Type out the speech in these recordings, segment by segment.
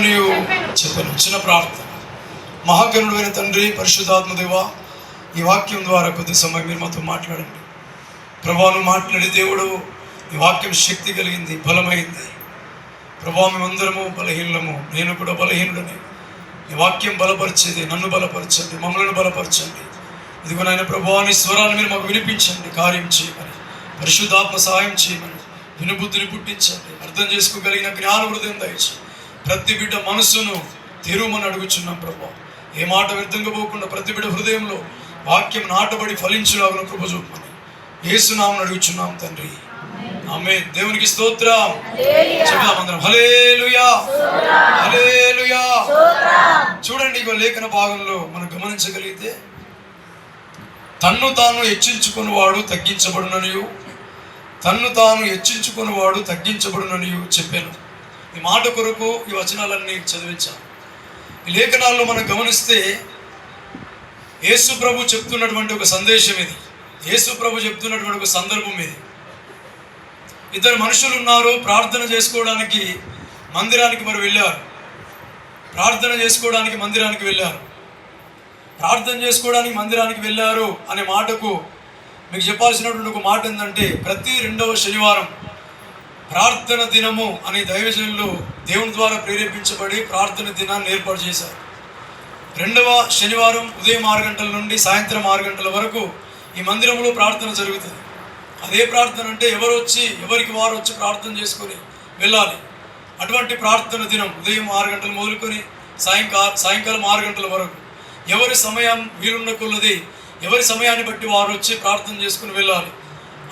నీవు చెప్పను. చిన్న ప్రార్థన. మహాగణుడైన తండ్రి, పరిశుద్ధాత్మ దేవా, ఈ వాక్యం ద్వారా కొద్ది సమయం మీరు మాతో మాట్లాడండి. ప్రభావం మాట్లాడే దేవుడు, ఈ వాక్యం శక్తి కలిగింది, బలమైంది. ప్రభావం మేమందరము బలహీనము, నేను కూడా బలహీనుడని. ఈ వాక్యం బలపరిచేది, నన్ను బలపరచండి, మమ్మల్ని బలపరచండి. ఇదిగో నాయన ప్రభావాన్ని స్వరాన్ని మీరు మాకు వినిపించండి, కార్యం చేయమని, పరిశుద్ధాత్మ సహాయం చేయమని, వినుబుద్ధిని పుట్టించండి, అర్థం చేసుకోగలిగిన జ్ఞాన హృదయం దయచేయండి. ప్రతి బిడ్డ మనసును తెరుమని అడుగుచున్నాం ప్రభా. ఏ మాట వ్యర్థంగా పోకుండా ప్రతి బిడ్డ హృదయంలో వాక్యం నాటబడి ఫలించులాగున కృప చూపమని యేసునామమున అడుగుచున్నాం తండ్రి, ఆమేన్. దేవునికి స్తోత్రం. చెప్దాం అందరం హల్లెలూయా, హల్లెలూయా. చూడండి, ఇగో లేఖన భాగంలో మనం గమనించగలిగితే, తన్ను తాను హెచ్చించుకునేవాడు తగ్గించబడుననియు, తన్ను తాను హెచ్చించుకునేవాడు తగ్గించబడుననియు చెప్పాను. ఈ మాట కొరకు ఈ వచనాలన్నీ చదివించాను. ఈ లేఖనాల్లో మనం గమనిస్తే యేసు ప్రభు చెప్తున్నటువంటి ఒక సందేశం ఇది, యేసు ప్రభు చెప్తున్నటువంటి ఒక సందర్భం ఇది. ఇద్దరు మనుషులు ఉన్నారు, ప్రార్థన చేసుకోవడానికి మందిరానికి మరి వెళ్ళారు. ప్రార్థన చేసుకోవడానికి మందిరానికి వెళ్ళారు. ప్రార్థన చేసుకోవడానికి మందిరానికి వెళ్ళారు అనే మాటకు మీకు చెప్పాల్సినటువంటి ఒక మాట ఏంటంటే, ప్రతి 2వ శనివారం ప్రార్థన దినము అనే దైవజనులు దేవుని ద్వారా ప్రేరేపించబడి ప్రార్థన దినాన్ని ఏర్పాటు చేశారు. 2వ శనివారం ఉదయం 6 గంటల నుండి సాయంత్రం 6 గంటల వరకు ఈ మందిరంలో ప్రార్థన జరుగుతుంది. అదే ప్రార్థన అంటే ఎవరికి వారు వచ్చి ప్రార్థన చేసుకొని వెళ్ళాలి. అటువంటి ప్రార్థన దినం ఉదయం 6 గంటలు మొదలుకొని సాయంకాలం 6 గంటల వరకు ఎవరి సమయం వీలున్న కొలది, ఎవరి సమయాన్ని బట్టి వారు వచ్చి ప్రార్థన చేసుకుని వెళ్ళాలి.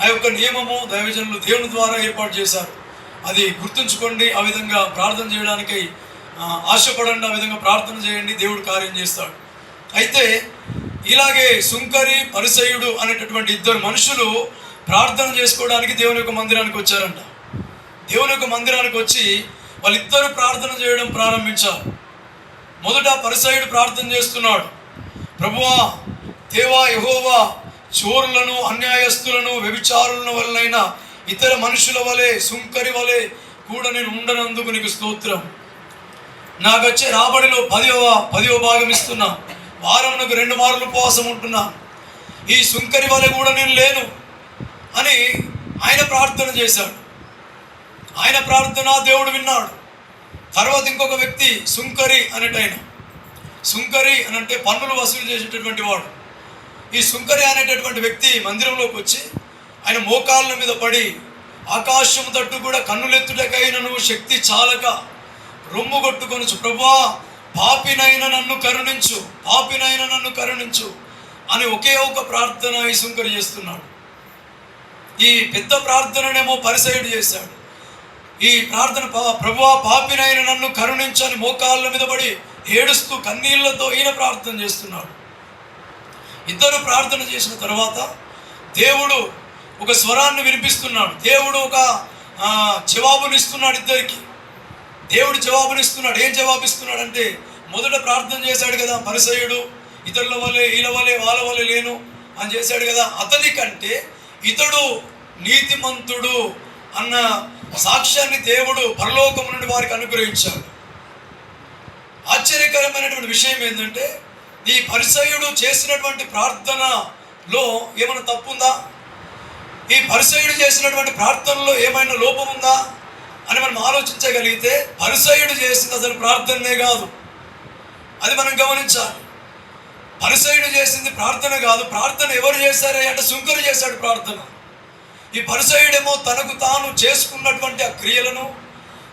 ఆ యొక్క నియమము దైవజనులు దేవుని ద్వారా ఏర్పాటు చేశారు. అది గుర్తుంచుకోండి. ఆ విధంగా ప్రార్థన చేయడానికి ఆశపడండి, ఆ విధంగా ప్రార్థన చేయండి, దేవుడు కార్యం చేస్తాడు. అయితే ఇలాగే సుంకరి పరిసయుడు అనేటటువంటి ఇద్దరు మనుషులు ప్రార్థన చేసుకోవడానికి దేవుని యొక్క మందిరానికి వచ్చారంట. దేవుని యొక్క మందిరానికి వచ్చి వాళ్ళిద్దరూ ప్రార్థన చేయడం ప్రారంభించారు. మొదట పరిసయుడు ప్రార్థన చేస్తున్నాడు, ప్రభువా, దేవా యెహోవా, చోరులను, అన్యాయస్తులను, వ్యభిచారులను వలనైనా ఇతర మనుషుల వలె, సుంకరి వలె కూడా నేను ఉండనందుకు నీకు స్తోత్రం. నాకు వచ్చే రాబడిలో 10వ భాగం ఇస్తున్నా. వారమునకు 2 మార్లు ఉపవాసం ఉంటున్నా. ఈ సుంకరి వలె కూడా నేను లేను అని ఆయన ప్రార్థన చేశాడు. ఆయన ప్రార్థన దేవుడు విన్నాడు. తర్వాత ఇంకొక వ్యక్తి సుంకరి అనేటైన, సుంకరి అనంటే పన్నులు వసూలు చేసేటటువంటి వాడు. ఈ సుంకరి అనేటటువంటి వ్యక్తి మందిరంలోకి వచ్చి ఆయన మోకాళ్ళ మీద పడి ఆకాశం తట్టు కూడా కన్నులెత్తుటకైనను శక్తి చాలక రొమ్ము కొట్టుకొనుచు, ప్రభువా, పాపినైన నన్ను కరుణించు, పాపినైన నన్ను కరుణించు అని ఒకే ఒక ప్రార్థన ఈ సుంకరి చేస్తున్నాడు. ఈ పెద్ద ప్రార్థననేమో పరిసయుడు చేశాడు. ఈ ప్రార్థన, ప్రభువా, పాపినైన నన్ను కరుణించు అని మోకాళ్ళ మీద పడి ఏడుస్తూ కన్నీళ్లతో ఈయన ప్రార్థన చేస్తున్నాడు. ఇద్దరు ప్రార్థన చేసిన తర్వాత దేవుడు ఒక స్వరాన్ని వినిపిస్తున్నాడు. దేవుడు ఒక జవాబునిస్తున్నాడు ఇద్దరికి. దేవుడు జవాబునిస్తున్నాడు. ఏం జవాబిస్తున్నాడు అంటే, మొదట ప్రార్థన చేశాడు కదా పరిసయుడు, ఇతరుల వలె, వీళ్ళ వలె, వాళ్ళ వలె లేను అని చేశాడు కదా, అతని కంటే ఇతడు నీతిమంతుడు అన్న సాక్ష్యాన్ని దేవుడు పరలోకం నుండి వారికి అనుగ్రహించాడు. ఆశ్చర్యకరమైనటువంటి విషయం ఏంటంటే, ఈ పరిసయుడు చేసినటువంటి ప్రార్థనలో ఏమైనా తప్పు ఉందా? ఈ పరిసయుడు చేసినటువంటి ప్రార్థనలో ఏమైనా లోపం ఉందా అని మనం ఆలోచించగలిగితే, పరిసయుడు చేసింది అసలు ప్రార్థనే కాదు. అది మనం గమనించాలి. పరిసయుడు చేసింది ప్రార్థన కాదు. ప్రార్థన ఎవరు చేశారే అంటే సుంకరి చేశాడు ప్రార్థన. ఈ పరిసయుడేమో తనకు తాను చేసుకున్నటువంటి ఆ క్రియలను,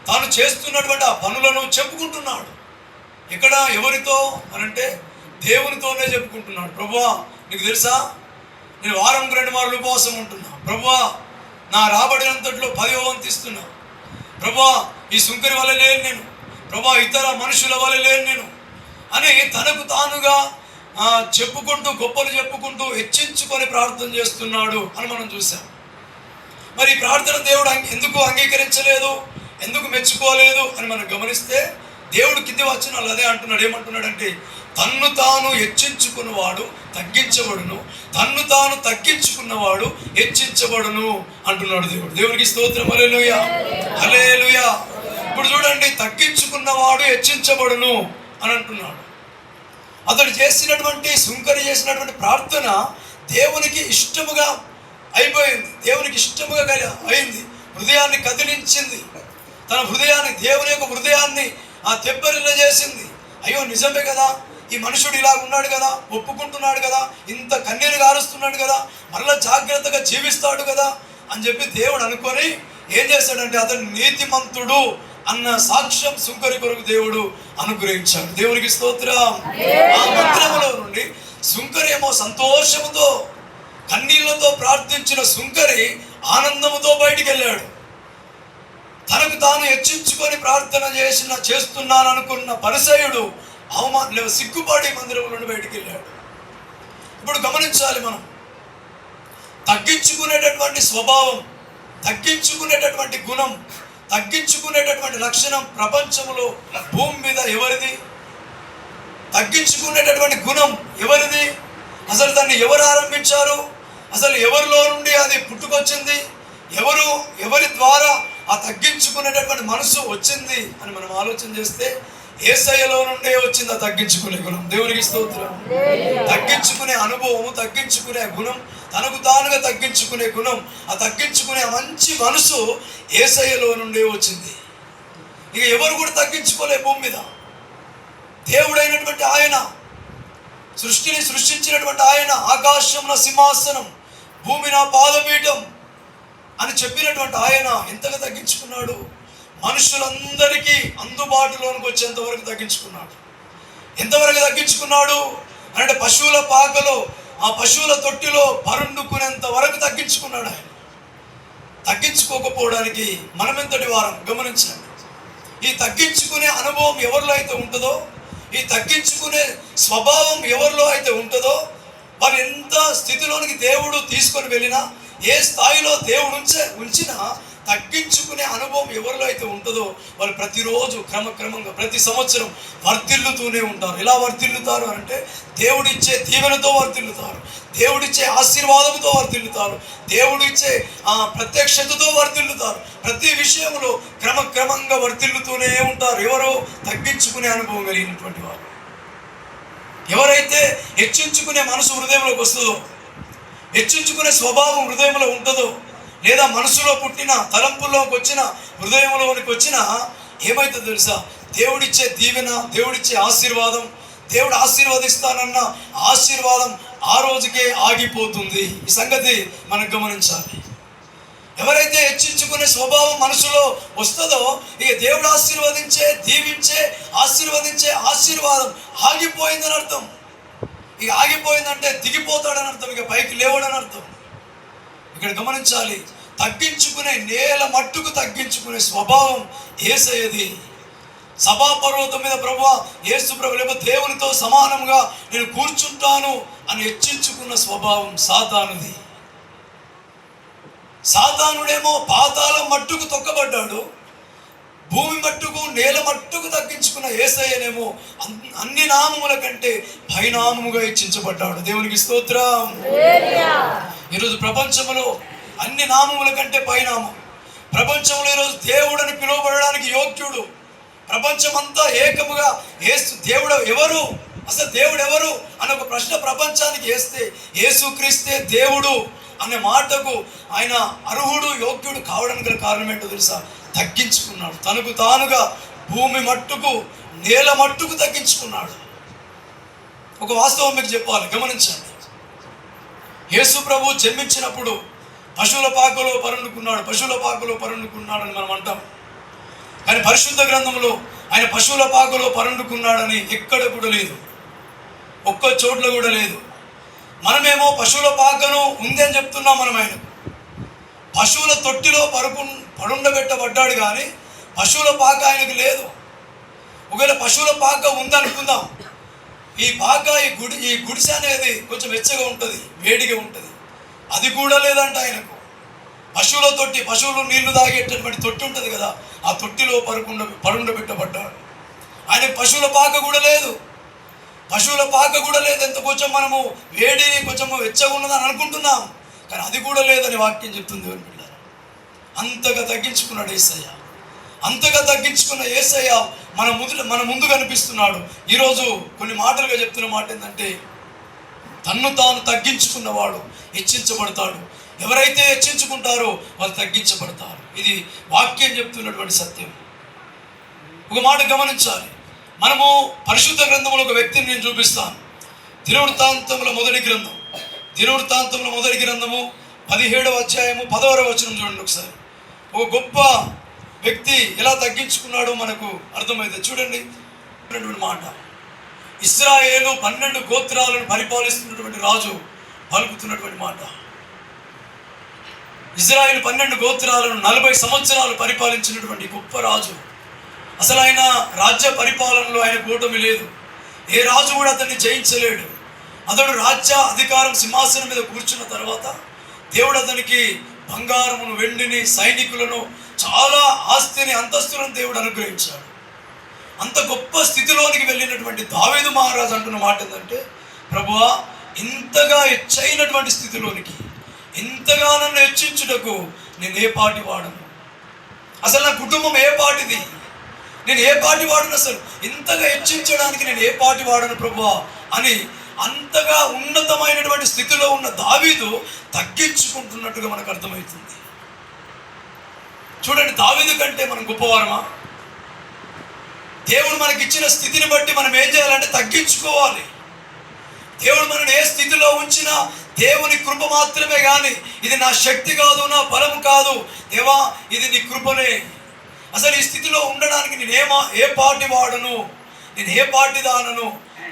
తాను చేస్తున్నటువంటి ఆ పనులను చెప్పుకుంటున్నాడు. ఇక్కడ ఎవరితో అనంటే దేవునితోనే చెప్పుకుంటున్నాడు. ప్రభువా, నీకు తెలుసా, నేను వారంకు 2 మార్లు ఉపవాసం ఉంటున్నా. ప్రభువా, నా రాబడినంతట్లో 10వ వంతు ఇస్తున్నా. ప్రభువా, ఈ సుంకరి వల్ల లేను నేను. ప్రభువా, ఇతర మనుషుల వల్ల లేను నేను అని తనకు తానుగా చెప్పుకుంటూ, గొప్పలు చెప్పుకుంటూ హెచ్చించుకొని ప్రార్థన చేస్తున్నాడు అని మనం చూసాం. మరి ఈ ప్రార్థన దేవుడు ఎందుకు అంగీకరించలేదు, ఎందుకు మెచ్చుకోలేదు అని మనం గమనిస్తే, దేవుడు కింది వచనాలు అదే అంటున్నాడు. ఏమంటున్నాడంటే, తన్ను తాను హెచ్చించుకున్నవాడు తగ్గించబడును, తన్ను తాను తగ్గించుకున్నవాడు హెచ్చించబడును అంటున్నాడు దేవుడు. దేవునికి స్తోత్రం. హల్లెలూయా, హల్లెలూయా. ఇప్పుడు చూడండి, తగ్గించుకున్నవాడు హెచ్చించబడును అని అంటున్నాడు. అతడు చేసినటువంటి సుంకరి చేసినటువంటి ప్రార్థన దేవునికి ఇష్టముగా అయిపోయింది, దేవునికి ఇష్టముగా అయింది, హృదయాన్ని కదిలించింది, తన హృదయాన్ని, దేవుని యొక్క హృదయాన్ని తెప్పరిల్ల చేసింది. అయ్యో నిజమే కదా, ఈ మనుషుడు ఇలా ఉన్నాడు కదా, ఒప్పుకుంటున్నాడు కదా, ఇంత కన్నీరు గారుస్తున్నాడు కదా, మరలా జాగ్రత్తగా జీవిస్తాడు కదా అని చెప్పి దేవుడు అనుకొని ఏం చేశాడంటే అతను నీతిమంతుడు అన్న సాక్ష్యం సుంకరి కొరకు దేవుడు అనుగ్రహించాడు. దేవునికి స్తోత్రం. ఆ మందిరములో నుండి సుంకరి ఏమో సంతోషముతో కన్నీళ్లతో ప్రార్థించిన సుంకరి ఆనందముతో బయటికి వెళ్ళాడు. తనకు తాను హెచ్చించుకొని ప్రార్థన చేస్తున్నాను అనుకున్న పరిసయుడు సిగ్గుపడి మందిరంలో నుండి బయటికి వెళ్ళాడు. ఇప్పుడు గమనించాలి, మనం తగ్గించుకునేటటువంటి స్వభావం, తగ్గించుకునేటటువంటి గుణం, తగ్గించుకునేటటువంటి లక్షణం ప్రపంచంలో భూమి మీద ఎవరిది? తగ్గించుకునేటటువంటి గుణం ఎవరిది? అసలు దాన్ని ఎవరు ఆరంభించారు? అసలు ఎవరిలో నుండి అది పుట్టుకొచ్చింది? ఎవరి ద్వారా ఆ తగ్గించుకునేటటువంటి మనసు వచ్చింది అని మనం ఆలోచన చేస్తే యేసయ్యలో నుండే వచ్చింది ఆ తగ్గించుకునే గుణం. దేవునికి స్తోత్రం. తగ్గించుకునే అనుభవం, తగ్గించుకునే గుణం, తనకు తానుగా తగ్గించుకునే గుణం, ఆ తగ్గించుకునే మంచి మనసు యేసయ్యలో నుండే వచ్చింది. ఇక ఎవరు కూడా తగ్గించుకోలే భూమి మీద. దేవుడైనటువంటి ఆయన, సృష్టిని సృష్టించినటువంటి ఆయన, ఆకాశంలో సింహాసనం, భూమి నా పాదపీఠం అని చెప్పినటువంటి ఆయన ఎంతగా తగ్గించుకున్నాడు? మనుషులందరికీ అందుబాటులోనికి వచ్చేంత వరకు తగ్గించుకున్నాడు. ఎంతవరకు తగ్గించుకున్నాడు అంటే పశువుల పాకలో, ఆ పశువుల తొట్టిలో పరుండుకునేంత వరకు తగ్గించుకున్నాడు ఆయన. తగ్గించుకోకపోవడానికి మనమెంతటి వారం గమనించండి. ఈ తగ్గించుకునే అనుభవం ఎవరిలో అయితే ఉంటుందో, ఈ తగ్గించుకునే స్వభావం ఎవరిలో అయితే ఉంటుందో, వారు ఎంత స్థితిలోనికి దేవుడు తీసుకొని వెళ్ళినా, ఏ స్థాయిలో దేవుడు ఉంచినా తగ్గించుకునే అనుభవం ఎవరిలో అయితే ఉంటుందో వాళ్ళు ప్రతిరోజు క్రమక్రమంగా ప్రతి సంవత్సరం వర్ధిల్లుతూనే ఉంటారు. ఎలా వర్ధిల్లుతారు అంటే దేవుడిచ్చే దీవెనతో వర్ధిల్లుతారు, దేవుడిచ్చే ఆశీర్వాదంతో వర్ధిల్లుతారు, దేవుడిచ్చే ప్రత్యక్షతతో వర్ధిల్లుతారు. ప్రతి విషయంలో క్రమక్రమంగా వర్ధిల్లుతూనే ఉంటారు. ఎవరో తగ్గించుకునే అనుభవం కలిగినటువంటి వారు. ఎవరైతే హెచ్చించుకునే మనసు హృదయంలోకి వస్తుందో, హెచ్చించుకునే స్వభావం హృదయంలో ఉంటుందో, లేదా మనసులో పుట్టిన తలంపుల్లోకి వచ్చిన హృదయంలోనికి వచ్చిన ఏమైతుందో తెలుసా? దేవుడిచ్చే దీవెన, దేవుడిచ్చే ఆశీర్వాదం, దేవుడు ఆశీర్వదిస్తానన్న ఆశీర్వాదం ఆ రోజుకే ఆగిపోతుంది. ఈ సంగతి మనం గమనించాలి. ఎవరైతే హెచ్చించుకునే స్వభావం మనసులో వస్తుందో ఇక దేవుడు ఆశీర్వదించే, దీవించే, ఆశీర్వదించే ఆశీర్వాదం ఆగిపోయిందని అర్థం. ఇక ఆగిపోయిందంటే దిగిపోతాడని అర్థం, ఇక పైకి లేవడని అర్థం. ఇక్కడ గమనించాలి, తగ్గించుకునే నేల మట్టుకు తగ్గించుకునే స్వభావం యేసయ్యది. సభాపర్వతం మీద ప్రభువా యేసు ప్రభు లేకపోతే దేవునితో సమానంగా నేను కూర్చుంటాను అని హెచ్చించుకున్న స్వభావం సాతానుది. సాతానుడేమో పాతాళం మట్టుకు తొక్కబడ్డాడు, భూమి మట్టుకు నేల మట్టుకు తగ్గించుకున్న యేసయ్యనేమో అన్ని నామముల కంటే పైనామముగా హెచ్చించబడ్డాడు. దేవునికి స్తోత్రం. ఈరోజు ప్రపంచంలో అన్ని నామముల కంటే పైనామం. ప్రపంచంలో ఈరోజు దేవుడని పిలువబడడానికి యోగ్యుడు. ప్రపంచమంతా ఏకముగా దేవుడు ఎవరు, అసలు దేవుడు ఎవరు అనే ఒక ప్రశ్న ప్రపంచానికి వేస్తే యేసుక్రీస్తే దేవుడు అనే మాటకు ఆయన అర్హుడు, యోగ్యుడు కావడానికి గల కారణం ఏంటో తెలుసా? తగ్గించుకున్నాడు. తనకు తానుగా భూమి మట్టుకు నేల మట్టుకు తగ్గించుకున్నాడు. ఒక వాస్తవం మీకు చెప్పాలి, గమనించండి. యేసు ప్రభు జన్మించినప్పుడు పశువుల పాకలో పరుండుకున్నాడు అని మనం అంటాం. కానీ పరిశుద్ధ గ్రంథంలో ఆయన పశువుల పాకలో పరుండుకున్నాడని ఎక్కడ కూడా లేదు, ఒక్క చోట్ల కూడా లేదు. మనమేమో పశువుల పాకను ఉంది అని చెప్తున్నాం. మనం ఆయన పశువుల తొట్టిలో పడుండబెట్టబడ్డాడు, కానీ పశువుల పాక ఆయనకు లేదు. ఒకవేళ పశువుల పాక ఉందనుకుందాం, ఈ పాక ఈ గుడిసె అనేది కొంచెం వెచ్చగా ఉంటుంది, వేడిగా ఉంటుంది, అది కూడా లేదంట ఆయనకు. పశువుల తొట్టి, పశువులు నీళ్లు తాగేటటువంటి తొట్టి ఉంటుంది కదా, ఆ తొట్టిలో పడుండబెట్టబడ్డాడు. ఆయన పశువుల పాక కూడా లేదు, ఎంత కొంచెం మనము వేడి కొంచెం వెచ్చగా ఉన్నదని అనుకుంటున్నాం, కానీ అది కూడా లేదని వాక్యం చెప్తుంది. అంతగా తగ్గించుకున్నాడు యేసయ్య. అంతగా తగ్గించుకున్న యేసయ్య మన ముందు కనిపిస్తున్నాడు. ఈరోజు కొన్ని మాటలుగా చెప్తున్న మాట ఏంటంటే, తన్ను తాను తగ్గించుకున్నవాడు హెచ్చించబడతాడు. ఎవరైతే హెచ్చించుకుంటారో వాళ్ళు తగ్గించబడతారు. ఇది వాక్యం చెప్తున్నటువంటి సత్యం. ఒక మాట గమనించాలి. మనము పరిశుద్ధ గ్రంథంలో ఒక వ్యక్తిని నేను చూపిస్తాను. దినవృత్తాంతముల మొదటి గ్రంథము 17వ అధ్యాయము 10వ వచనం చూడండి ఒకసారి. ఒక గొప్ప వ్యక్తి ఎలా తగ్గించుకున్నాడో మనకు అర్థమైంది. చూడండి మాట. ఇశ్రాయేలు 12 గోత్రాలను పరిపాలిస్తున్నటువంటి రాజు పలుకుతున్నటువంటి మాట. ఇజ్రాయేలు 12 గోత్రాలను 40 సంవత్సరాలు పరిపాలించినటువంటి గొప్ప రాజు. అసలు ఆయన రాజ్య పరిపాలనలో ఆయన కూటమి లేదు. ఏ రాజు కూడా అతన్ని జయించలేడు. అతడు రాజ్య అధికారం సింహాసనం మీద కూర్చున్న తర్వాత దేవుడు అతనికి బంగారమును, వెండిని, సైనికులను, చాలా ఆస్తిని, అంతస్తులను దేవుడు అనుగ్రహించాడు. అంత గొప్ప స్థితిలోనికి వెళ్ళినటువంటి దావీదు మహారాజు అంటున్న మాట ఏంటంటే, ప్రభువా, ఇంతగా హెచ్చైనటువంటి స్థితిలోనికి, ఇంతగా నన్ను హెచ్చించుటకు నేను ఏ పాటి వాడను? అసలు నా కుటుంబం ఏ పాటిది? నేను ఏ పాటి వాడను? అసలు ఇంతగా హెచ్చించడానికి నేను ఏ పాటి వాడను ప్రభువా అని అంతగా ఉన్నతమైనటువంటి స్థితిలో ఉన్న దావీదు తగ్గించుకుంటున్నట్టుగా మనకు అర్థమవుతుంది. చూడండి, దావీదు కంటే మనం గొప్పవారమా? దేవుడు మనకి ఇచ్చిన స్థితిని బట్టి మనం ఏం చేయాలంటే తగ్గించుకోవాలి. దేవుడు మనల్ని ఏ స్థితిలో ఉంచినా దేవుని కృప మాత్రమే, కానీ ఇది నా శక్తి కాదు, నా బలం కాదు. దేవా, ఇది నీ కృపనే. అసలు ఈ స్థితిలో ఉండడానికి నేను ఏ పాటి వాడను, నేను ఏ పాటి దానను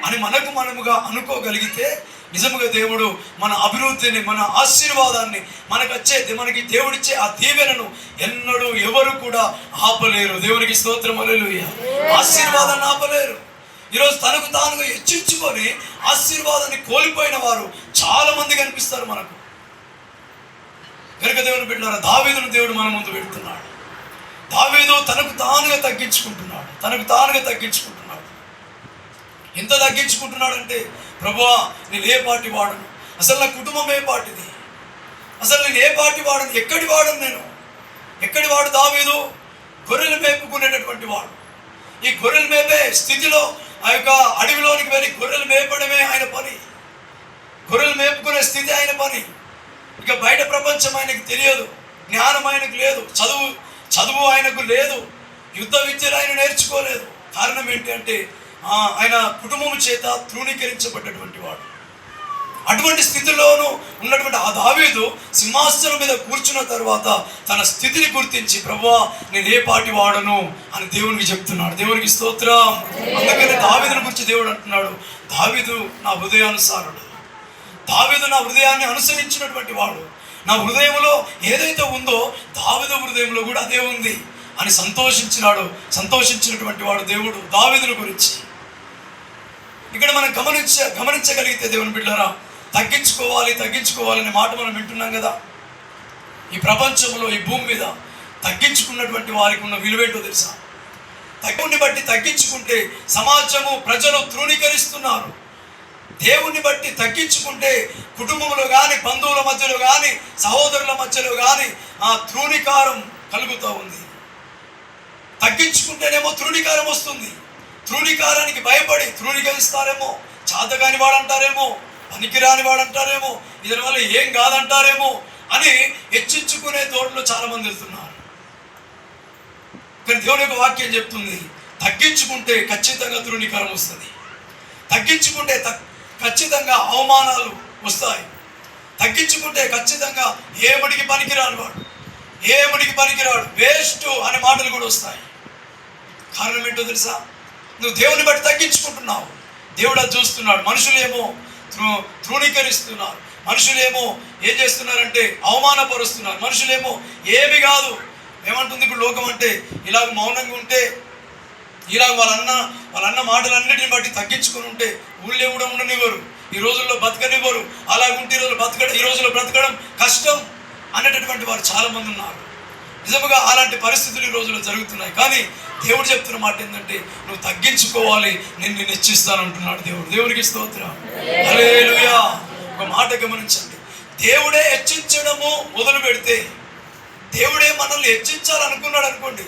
అని మనముగా అనుకోగలిగితే నిజముగా దేవుడు మన అభివృద్ధిని, మన ఆశీర్వాదాన్ని, మనకి దేవుడిచ్చే ఆ దీవెనను ఎన్నడూ ఎవరు కూడా ఆపలేరు. దేవునికి స్తోత్రం, హల్లెలూయా. ఆశీర్వాదాన్ని ఆపలేరు. ఈరోజు తనకు తానుగా హెచ్చించుకొని ఆశీర్వాదాన్ని కోల్పోయిన వారు చాలా మంది కనిపిస్తారు మనకు. కనుక దేవుని బిడ్డలారా, దావీదును దేవుడు మన ముందు పెడుతున్నాడు. దావీదు తనకు తానుగా తగ్గించుకుంటున్నాడు. ఎంత తగ్గించుకుంటున్నాడంటే, ప్రభువా, నేను ఏ పాటి వాడను? అసలు నా కుటుంబం ఏ పాటిది? అసలు నేను ఏ పాటి వాడను? ఎక్కడి వాడు దావీదు? గొర్రెలు మేపుకునేటటువంటి వాడు. ఈ గొర్రెలు మేపే స్థితిలో ఆ యొక్క అడవిలోనికి వెళ్ళి గొర్రెలు మేపడమే ఆయన పని. గొర్రెలు మేపుకునే స్థితి ఆయన పని. ఇక బయట ప్రపంచం ఆయనకు తెలియదు, జ్ఞానం ఆయనకు లేదు, చదువు ఆయనకు లేదు, యుద్ధ విద్యలు ఆయన నేర్చుకోలేదు. కారణం ఏంటి అంటే, ఆయన కుటుంబం చేత తృణీకరించబడ్డటువంటి వాడు. అటువంటి స్థితిలోనూ ఉన్నటువంటి ఆ దావీదు సింహాసనం మీద కూర్చున్న తర్వాత తన స్థితిని గుర్తించి, ప్రభువా, నేను ఏ పాటి వాడను అని దేవునికి చెప్తున్నాడు. దేవునికి స్తోత్రం. అందుకని దావీదుని గురించి దేవుడు అంటున్నాడు, దావీదు నా హృదయానుసారుడు. దావీదు నా హృదయాన్ని అనుసరించినటువంటి వాడు. నా హృదయంలో ఏదైతే ఉందో దావీదు హృదయంలో కూడా అదే ఉంది అని సంతోషించినటువంటి వాడు దేవుడు దావీదుని గురించి. ఇక్కడ మనం గమనించగలిగితే దేవుని బిడ్డలారా, తగ్గించుకోవాలనే మాట మనం వింటున్నాం కదా. ఈ ప్రపంచంలో, ఈ భూమి మీద తగ్గించుకున్నటువంటి వారికి ఉన్న విలువేంటో తెలుసా? దేవుణ్ణి బట్టి తగ్గించుకుంటే సమాజము, ప్రజలు తృణీకరిస్తున్నారు. దేవుణ్ణి బట్టి తగ్గించుకుంటే కుటుంబంలో కానీ, బంధువుల మధ్యలో కానీ, సహోదరుల మధ్యలో కానీ ఆ తృణీకారం కలుగుతూ ఉంది. తగ్గించుకుంటేనేమో తృణీకారం వస్తుంది. తృణీకారానికి భయపడి తృణీకరిస్తారేమో, చాతగాని వాడంటారేమో, పనికిరాని వాడంటారేమో, ఇతని వల్ల ఏం కాదంటారేమో అని హెచ్చించుకునే తోటలో చాలా మంది వెళ్తున్నారు. కానీ దేవుని యొక్క వాక్యం చెప్తుంది, తగ్గించుకుంటే ఖచ్చితంగా తృణీకారం వస్తుంది. తగ్గించుకుంటే ఖచ్చితంగా అవమానాలు వస్తాయి. తగ్గించుకుంటే ఖచ్చితంగా ఏముడికి పనికిరాడు, వేస్ట్ అనే మాటలు కూడా వస్తాయి. కారణం ఏంటో తెలుసా? నువ్వు దేవుని బట్టి తగ్గించుకుంటున్నావు. దేవుడు అది చూస్తున్నాడు. మనుషులేమో తృణీకరిస్తున్నారు. మనుషులేమో ఏం చేస్తున్నారంటే అవమానపరుస్తున్నారు. మనుషులేమో ఏమి కాదు ఏమంటుంది ఇప్పుడు లోకం అంటే, ఇలాగ మౌనంగా ఉంటే, ఇలాగ వాళ్ళన్న మాటలన్నిటిని బట్టి తగ్గించుకుని ఉంటే ఊళ్ళో కూడా ఉండనివ్వరు, ఈ రోజుల్లో బతకనివ్వరు. అలాగుంటే ఈ రోజుల్లో బ్రతకడం కష్టం అనేటటువంటి వారు చాలామంది ఉన్నారు. నిజంగా అలాంటి పరిస్థితులు ఈ రోజుల్లో జరుగుతున్నాయి. కానీ దేవుడు చెప్తున్న మాట ఏంటంటే, నువ్వు తగ్గించుకోవాలి, నేను నిన్ను హెచ్చిస్తానంటున్నాడు దేవుడు. దేవునికి స్తోత్రం, హల్లెలూయా. ఒక మాట గమనించండి, దేవుడే హెచ్చించడము మొదలు పెడితే, దేవుడే మనల్ని హెచ్చించాలనుకున్నాడు అనుకోండి,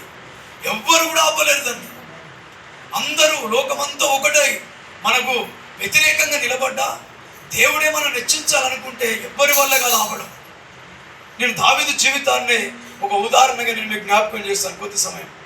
ఎవ్వరు కూడా ఆపలేరు దాన్ని. అందరూ లోకమంతా ఒకటై మనకు వ్యతిరేకంగా నిలబడ్డా దేవుడే మనం రక్షించాలనుకుంటే ఎవ్వరి వల్ల కాదు ఆపడం. నేను దావీదు జీవితాన్ని ఒక ఉదాహరణగా నేను మీకు జ్ఞాపకం చేస్తాను కొద్ది సమయం.